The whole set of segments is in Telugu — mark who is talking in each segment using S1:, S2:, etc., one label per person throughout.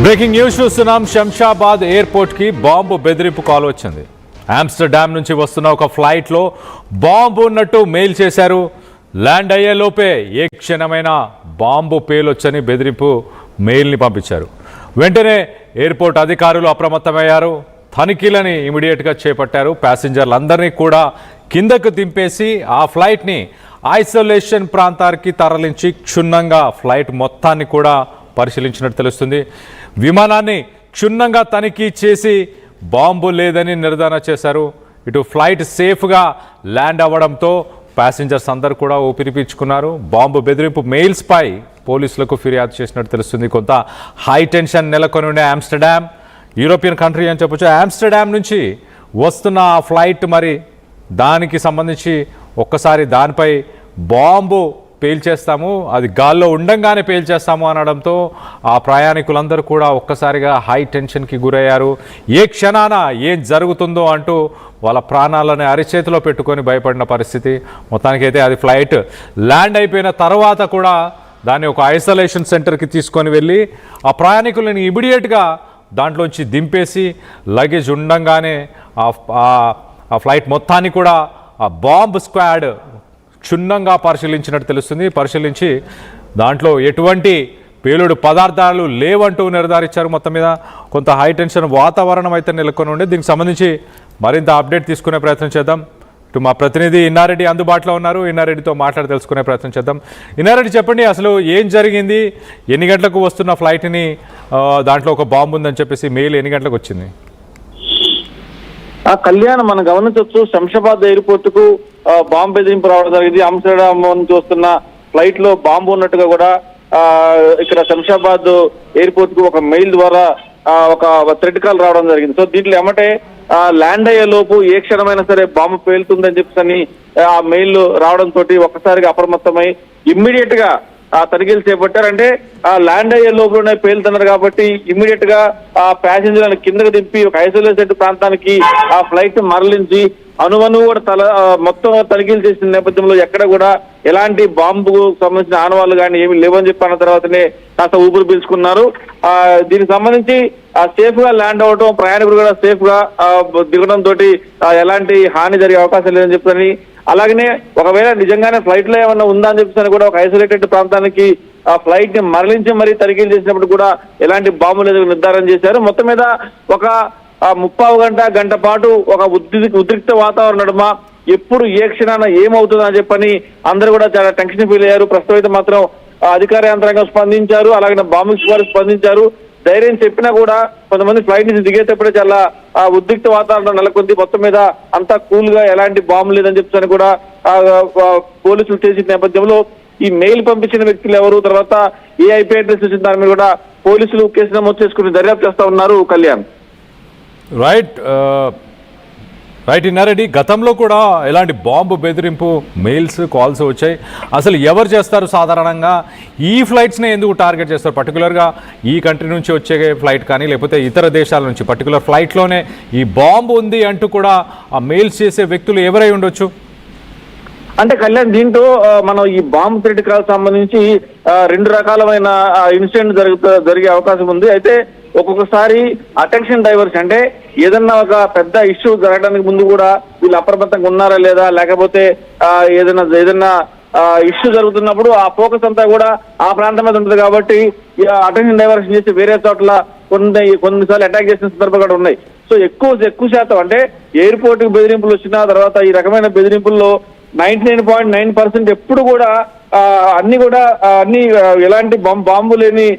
S1: బ్రేకింగ్ న్యూస్ చూస్తున్నాం. శంషాబాద్ ఎయిర్పోర్ట్ కి బాంబు బెదిరింపు కాల్ వచ్చింది. ఆమ్స్టర్డామ్ నుంచి వస్తున్న ఒక ఫ్లైట్ లో బాంబు ఉన్నట్టు మెయిల్ చేశారు. ల్యాండ్ అయ్యే లోపే ఏ క్షణమైన బాంబు పేలొచ్చని బెదిరింపు మెయిల్ ని పంపించారు. వెంటనే ఎయిర్పోర్ట్ అధికారులు అప్రమత్తమయ్యారు. తనిఖీలని ఇమీడియట్ గా చేపట్టారు. ప్యాసింజర్లందరినీ కూడా కిందకు దింపేసి ఆ ఫ్లైట్ ని ఐసోలేషన్ ప్రాంతానికి తరలించి క్షుణ్ణంగా ఫ్లైట్ మొత్తాన్ని కూడా పరిశీలించినట్టు తెలుస్తుంది. విమానాన్ని క్షుణ్ణంగా తనిఖీ చేసి బాంబు లేదని నిర్ధారణ చేశారు. ఇటు ఫ్లైట్ సేఫ్గా ల్యాండ్ అవ్వడంతో ప్యాసింజర్స్ అందరూ కూడా ఊపిరి పీల్చుకున్నారు. బాంబు బెదిరింపు మెయిల్స్ పై పోలీసులకు ఫిర్యాదు చేసినట్టు తెలుస్తుంది. కొంత హై టెన్షన్ నెలకొని ఉండే ఆమ్స్టర్డామ్, యూరోపియన్ కంట్రీ అని చెప్పొచ్చు. ఆమ్స్టర్డామ్ నుంచి వస్తున్న ఆ ఫ్లైట్ మరి దానికి సంబంధించి ఒక్కసారి దానిపై బాంబు పేల్చేస్తాము, అది గాల్లో ఉండంగానే పేల్చేస్తాము అనడంతో ఆ ప్రయాణికులందరూ కూడా ఒక్కసారిగా హై టెన్షన్కి గురయ్యారు. ఏ క్షణాన ఏం జరుగుతుందో అంటూ వాళ్ళ ప్రాణాలను అరిచేతిలో పెట్టుకొని భయపడిన పరిస్థితి. మొత్తానికైతే అది ఫ్లైట్ ల్యాండ్ అయిపోయిన తర్వాత కూడా దాన్ని ఒక ఐసోలేషన్ సెంటర్కి తీసుకొని వెళ్ళి ఆ ప్రయాణికులను ఇమీడియట్గా దాంట్లోంచి దింపేసి లగేజ్ ఉండంగానే ఆ ఫ్లైట్ మొత్తాన్ని కూడా ఆ బాంబ్ స్క్వాడ్ క్షుణ్ణంగా పరిశీలించినట్టు తెలుస్తుంది. పరిశీలించి దాంట్లో ఎటువంటి పేలుడు పదార్థాలు లేవంటూ నిర్ధారించారు. మొత్తం మీద కొంత హై టెన్షన్ వాతావరణం అయితే నెలకొని ఉండే. దీనికి సంబంధించి మరింత అప్డేట్ తీసుకునే ప్రయత్నం చేద్దాం. ఇటు మా ప్రతినిధి ఇన్నారెడ్డి అందుబాటులో ఉన్నారు. ఇన్నారెడ్డితో మాట్లాడి తెలుసుకునే ప్రయత్నం చేద్దాం. ఇన్నారెడ్డి, చెప్పండి, అసలు ఏం జరిగింది? ఎన్ని గంటలకు వస్తున్న ఫ్లైట్ని దాంట్లో ఒక బాంబు ఉందని చెప్పేసి మెయిల్ ఎన్ని గంటలకు వచ్చింది?
S2: కళ్యాణ్, మనం గమనించవచ్చు, శంషాబాద్ ఎయిర్పోర్ట్ కు బాంబు బెదిరింపు రావడం జరిగింది. ఆమ్స్టర్డామ్ నుంచి వస్తున్న ఫ్లైట్ లో బాంబు ఉన్నట్టుగా కూడా ఇక్కడ శంషాబాద్ ఎయిర్పోర్ట్ కు ఒక మెయిల్ ద్వారా ఒక థ్రెడ్ కాల్ రావడం జరిగింది. సో దీంట్లో ఏమంటే ల్యాండ్ అయ్యే లోపు ఏ క్షణమైనా సరే బాంబు పేలుతుందని చెప్పని ఆ మెయిల్ రావడం తోటి ఒక్కసారిగా అప్రమత్తమై ఇమ్మీడియట్ గా తనిఖీలు చేపట్టారు. అంటే ఆ ల్యాండ్ అయ్యే లోపలనే పేలుతున్నారు కాబట్టి ఇమ్మీడియట్ గా ఆ ప్యాసింజర్లను కిందకు దింపి ఒక ఐసోలేటెడ్ ప్రాంతానికి ఆ ఫ్లైట్ మరలించి అనువను కూడా మొత్తం తనిఖీలు చేసిన నేపథ్యంలో ఎక్కడ కూడా ఎలాంటి బాంబుకు సంబంధించిన ఆనవాళ్లు కానీ ఏమి లేవని చెప్పి అన్న తర్వాతనే కాస్త ఊపిరి పీల్చుకున్నారు. దీనికి సంబంధించి సేఫ్ గా ల్యాండ్ అవడం, ప్రయాణికులు కూడా సేఫ్ గా దిగడం తోటి ఎలాంటి హాని జరిగే అవకాశం లేదని చెప్పని, అలాగనే ఒకవేళ నిజంగానే ఫ్లైట్ లో ఏమన్నా ఉందా అని చెప్పేసి కూడా ఒక ఐసోలేటెడ్ ప్రాంతానికి ఆ ఫ్లైట్ ని మరలించి మరీ తనిఖీలు చేసినప్పుడు కూడా ఎలాంటి బాంబు లేదు నిర్ధారణ చేశారు. మొత్తం మీద ఒక 30 గంట పాటు ఒక ఉద్రిక్త వాతావరణం నడుమ ఎప్పుడు ఏ క్షణాన ఏమవుతుందని చెప్పని అందరూ కూడా చాలా టెన్షన్ ఫీల్ అయ్యారు. ప్రస్తుతం అయితే మాత్రం అధికార యంత్రాంగం స్పందించారు, అలాగే బాంబు వారు స్పందించారు. ధైర్యం చెప్పినా కూడా కొంతమంది ఫ్లైట్ నుంచి దిగేటప్పుడే చాలా ఉద్రిక్త వాతావరణం నెలకొంది. మొత్తం మీద అంతా కూల్ గా ఎలాంటి బాంబు లేదని చెప్తాను కూడా పోలీసులు చేసిన నేపథ్యంలో ఈ మెయిల్ పంపించిన వ్యక్తులు ఎవరు, తర్వాత ఏ ఐపీ అడ్రస్ వచ్చిన దాని మీద కూడా పోలీసులు కేసు నమోదు చేసుకుని దర్యాప్తు చేస్తా ఉన్నారు. కళ్యాణ్,
S1: రైట్ ఇన్నారెడ్డి, గతంలో కూడా ఎలాంటి బాంబు బెదిరింపు మెయిల్స్ కాల్స్ వచ్చాయి. అసలు ఎవరు చేస్తారు సాధారణంగా ఈ ఫ్లైట్స్ని ఎందుకు టార్గెట్ చేస్తారు? పర్టికులర్గా ఈ కంట్రీ నుంచి వచ్చే ఫ్లైట్ కానీ లేకపోతే ఇతర దేశాల నుంచి పర్టికులర్ ఫ్లైట్లోనే ఈ బాంబు ఉంది అంటూ కూడా ఆ మెయిల్స్ చేసే వ్యక్తులు ఎవరై ఉండొచ్చు?
S2: అంటే కళ్యాణ్, దీంట్లో మనం ఈ బాంబు థ్రెడ్ కాల్ సంబంధించి 2 రకాలమైన ఇన్సిడెంట్ జరిగే అవకాశం ఉంది. అయితే ఒక్కొక్కసారి అటెన్షన్ డైవర్స్, అంటే ఏదన్నా ఒక పెద్ద ఇష్యూ జరగడానికి ముందు కూడా వీళ్ళు అప్రమత్తంగా ఉన్నారా లేదా, లేకపోతే ఏదన్నా ఇష్యూ జరుగుతున్నప్పుడు ఆ ఫోకస్ అంతా కూడా ఆ ప్రాంతం మీద ఉంటుంది కాబట్టి అటెన్షన్ డైవర్షన్ చేసి వేరే చోట్ల కొన్నిసార్లు అటాక్ చేసిన సందర్భాలు కూడా ఉన్నాయి. సో ఎక్కువ శాతం అంటే ఎయిర్పోర్ట్ కి బెదిరింపులు వచ్చిన తర్వాత ఈ రకమైన బెదిరింపుల్లో 99.9% ఎప్పుడు కూడా అన్ని ఎలాంటి బాంబు లేని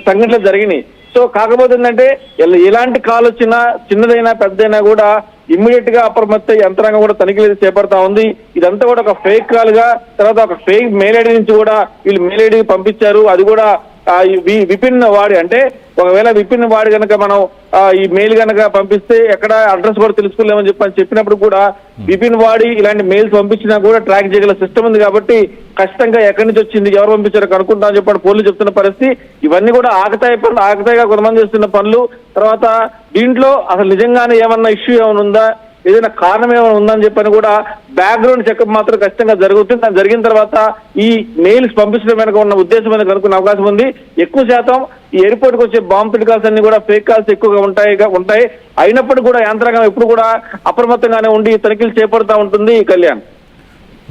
S2: సంఘటనలు జరిగినాయి. సో కాకపోతే ఏంటంటే ఎలాంటి కాల్ వచ్చినా చిన్నదైనా పెద్దదైనా కూడా ఇమ్మీడియట్ గా అప్రమత్త యంత్రాంగం కూడా తనిఖీలు చేపడతా ఉంది. ఇదంతా కూడా ఒక ఫేక్ కాల్ గా, తర్వాత ఒక ఫేక్ మెయిల్ ఐడి నుంచి కూడా వీళ్ళు మెయిల్ ఐడి పంపించారు. అది కూడా విపిన్ వాడి, అంటే ఒకవేళ విపిన్ వాడి కనుక మనం ఈ మెయిల్ కనుక పంపిస్తే ఎక్కడ అడ్రస్ కూడా తెలుసుకోలేమని చెప్పినప్పుడు కూడా విపిన్ వాడి ఇలాంటి మెయిల్స్ పంపించినా కూడా ట్రాక్ చేయగల సిస్టమ్ ఉంది కాబట్టి ఖచ్చితంగా ఎక్కడి నుంచి వచ్చింది, ఎవరు పంపించారో కనుక్కుంటా అని చెప్పి పోలీసులు చెప్తున్న పరిస్థితి. ఇవన్నీ కూడా ఆకతాయిగా కొంతమంది చేస్తున్న పనులు. తర్వాత దీంట్లో అసలు నిజంగానే ఏమన్నా ఇష్యూ ఏమైనా ఉందా, ఏదైనా కారణం ఏమైనా ఉందని చెప్పని కూడా బ్యాక్గ్రౌండ్ చెకప్ మాత్రం ఖచ్చితంగా జరుగుతుంది. దాని జరిగిన తర్వాత ఈ మెయిల్స్ పంపించడం వెనక ఉన్న ఉద్దేశం అనేది కనుక్కునే అవకాశం ఉంది. ఎక్కువ శాతం ఈ ఎయిర్పోర్ట్ కు వచ్చే బాంబ్ పిటికాల్స్ అన్ని కూడా ఫేక్ కాల్స్ ఎక్కువగా ఉంటాయి. అయినప్పటికీ కూడా యంత్రాంగం ఎప్పుడు కూడా అప్రమత్తంగానే ఉండి తనిఖీలు చేపడతా ఉంటుంది. కళ్యాణ్.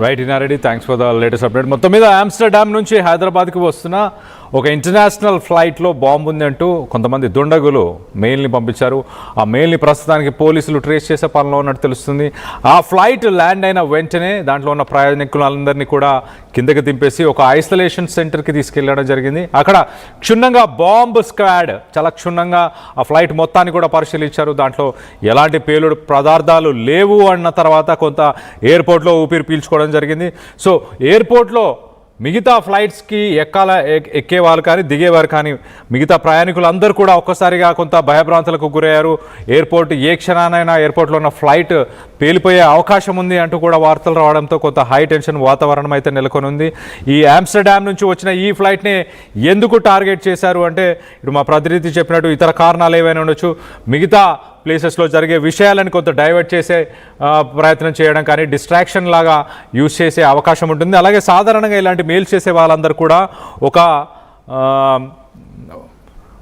S1: రైట్ ఇనారెడ్డి, thanks for the latest update. మొత్తం మీద ఆమ్స్టర్డామ్ నుంచి హైదరాబాద్కి వస్తున్న ఒక ఇంటర్నేషనల్ ఫ్లైట్లో బాంబు ఉంది అంటూ కొంతమంది దుండగులు మెయిల్ని పంపించారు. ఆ మెయిల్ని ప్రస్తుతానికి పోలీసులు ట్రేస్ చేసే పనిలో ఉన్నట్టు తెలుస్తుంది. ఆ ఫ్లైట్ ల్యాండ్ అయిన వెంటనే దాంట్లో ఉన్న ప్రయాణికులందరినీ కూడా కిందకి దింపేసి ఒక ఐసోలేషన్ సెంటర్కి తీసుకెళ్ళడం జరిగింది. అక్కడ క్షుణ్ణంగా బాంబ్ స్క్వాడ్ చాలా క్షుణ్ణంగా ఆ ఫ్లైట్ మొత్తాన్ని కూడా పరిశీలించారు. దాంట్లో ఎలాంటి పేలుడు పదార్థాలు లేవు అన్న తర్వాత కొంత ఎయిర్పోర్ట్లో ఊపిరి పీల్చుకోవడం జరిగింది. సో ఎయిర్పోర్ట్లో మిగతా ఫ్లైట్స్కి ఎక్కేవాళ్ళు కానీ దిగేవారు కానీ మిగతా ప్రయాణికులందరూ కూడా ఒక్కసారిగా కొంత భయభ్రాంతులకు గురయ్యారు. ఎయిర్పోర్ట్ ఏ క్షణానైనా ఎయిర్పోర్ట్లో ఉన్న ఫ్లైట్ పేలిపోయే అవకాశం ఉంది అంటూ కూడా వార్తలు రావడంతో కొంత హై టెన్షన్ వాతావరణం అయితే నెలకొని ఉంది. ఈ ఆమ్స్టర్డామ్ నుంచి వచ్చిన ఈ ఫ్లైట్ని ఎందుకు టార్గెట్ చేశారు అంటే ఇప్పుడు మా ప్రతినిధి చెప్పినట్టు ఇతర కారణాలు ఏవైనా ఉండొచ్చు. మిగతా ప్లేసెస్లో జరిగే విషయాలను కొంత డైవర్ట్ చేసే ప్రయత్నం చేయడం కానీ డిస్ట్రాక్షన్ లాగా యూజ్ చేసే అవకాశం ఉంటుంది. అలాగే సాధారణంగా ఇలాంటి మెయిల్స్ చేసే వాళ్ళందరూ కూడా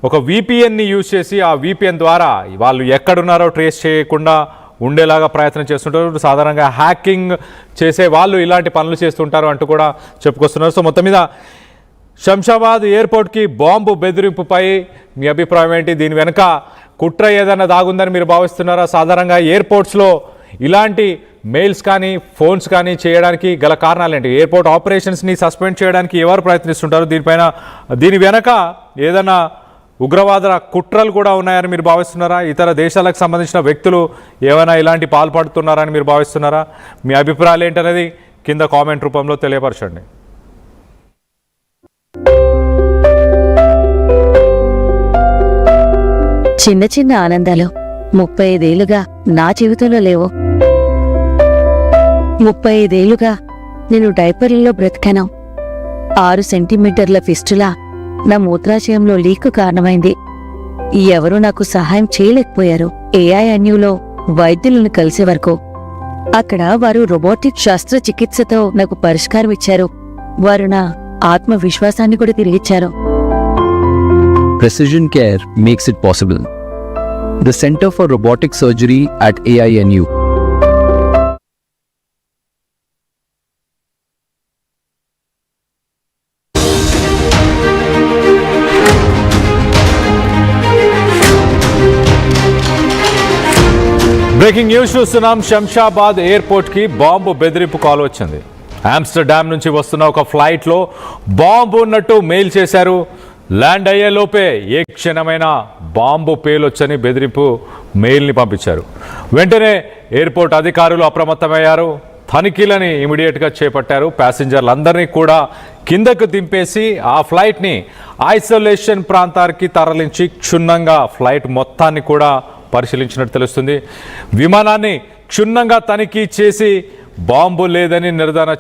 S1: ఒక VPNని యూజ్ చేసి ఆ VPN ద్వారా వాళ్ళు ఎక్కడున్నారో ట్రేస్ చేయకుండా ఉండేలాగా ప్రయత్నం చేస్తుంటారు. సాధారణంగా హ్యాకింగ్ చేసే వాళ్ళు ఇలాంటి పనులు చేస్తుంటారు అంటూ కూడా చెప్పుకొస్తున్నారు. సో మొత్తం మీద శంషాబాద్ ఎయిర్పోర్ట్కి బాంబు బెదిరింపుపై మీ అభిప్రాయం ఏంటి? దీని వెనుక కుట్ర ఏదైనా దాగుందని మీరు భావిస్తున్నారా? సాధారణంగా ఎయిర్పోర్ట్స్లో ఇలాంటి మెయిల్స్ కానీ ఫోన్స్ కానీ చేయడానికి గల కారణాలు ఏంటి? ఎయిర్పోర్ట్ ఆపరేషన్స్ని సస్పెండ్ చేయడానికి ఎవరు ప్రయత్నిస్తుంటారు? దీని వెనక ఏదైనా ఉగ్రవాద కుట్రలు కూడా ఉన్నాయని మీరు భావిస్తున్నారా? ఇతర దేశాలకు సంబంధించిన వ్యక్తులు ఏమైనా ఇలాంటి పాల్పడుతున్నారని మీరు భావిస్తున్నారా? మీ అభిప్రాయాలు ఏంటనేది కింద కామెంట్ రూపంలో తెలియపరచండి.
S3: చిన్న చిన్న ఆనందాలు 35 ఏళ్లుగా నా జీవితంలో లేవు. 35 ఏళ్లుగా నేను డైపర్లలో బ్రతికాను. 6 సెంటీమీటర్ల ఫిస్టులా నా మూత్రాశయంలో లీకు కారణమైంది. ఎవరూ నాకు సహాయం చేయలేకపోయారు. AINUలో వైద్యులను కలిసే వరకు. అక్కడ వారు రోబోటిక్ శస్త్రచికిత్సతో నాకు పరిష్కారం ఇచ్చారు. వారు నా ఆత్మవిశ్వాసాన్ని కూడా తిరిగిచ్చారు.
S4: Precision care makes it possible. The Center for Robotic Surgery at AINU.
S1: Breaking news చూస్తున్నాం. శంషాబాద్ ఎయిర్పోర్ట్కి బాంబు బెదిరింపు కాల్ వచ్చింది. ఆమ్స్టర్డామ్ నుంచి వస్తున్న ఒక ఫ్లైట్లో బాంబు ఉన్నట్టు మెయిల్ చేశారు. ల్యాండ్ అయ్యేలోపే ఏ క్షణమైనా బాంబు పేలొచ్చని బెదిరింపు మెయిల్ని పంపించారు. వెంటనే ఎయిర్పోర్ట్ అధికారులు అప్రమత్తమయ్యారు. తనిఖీలని ఇమీడియట్గా చేపట్టారు. ప్యాసింజర్లందరినీ కూడా కిందకు దింపేసి ఆ ఫ్లైట్ని ఐసోలేషన్ ప్రాంతానికి తరలించి క్షుణ్ణంగా ఫ్లైట్ మొత్తాన్ని కూడా పరిశీలించినట్టు తెలుస్తుంది. విమానాన్ని క్షుణ్ణంగా తనిఖీ చేసి బాంబు లేదని నిర్ధారణ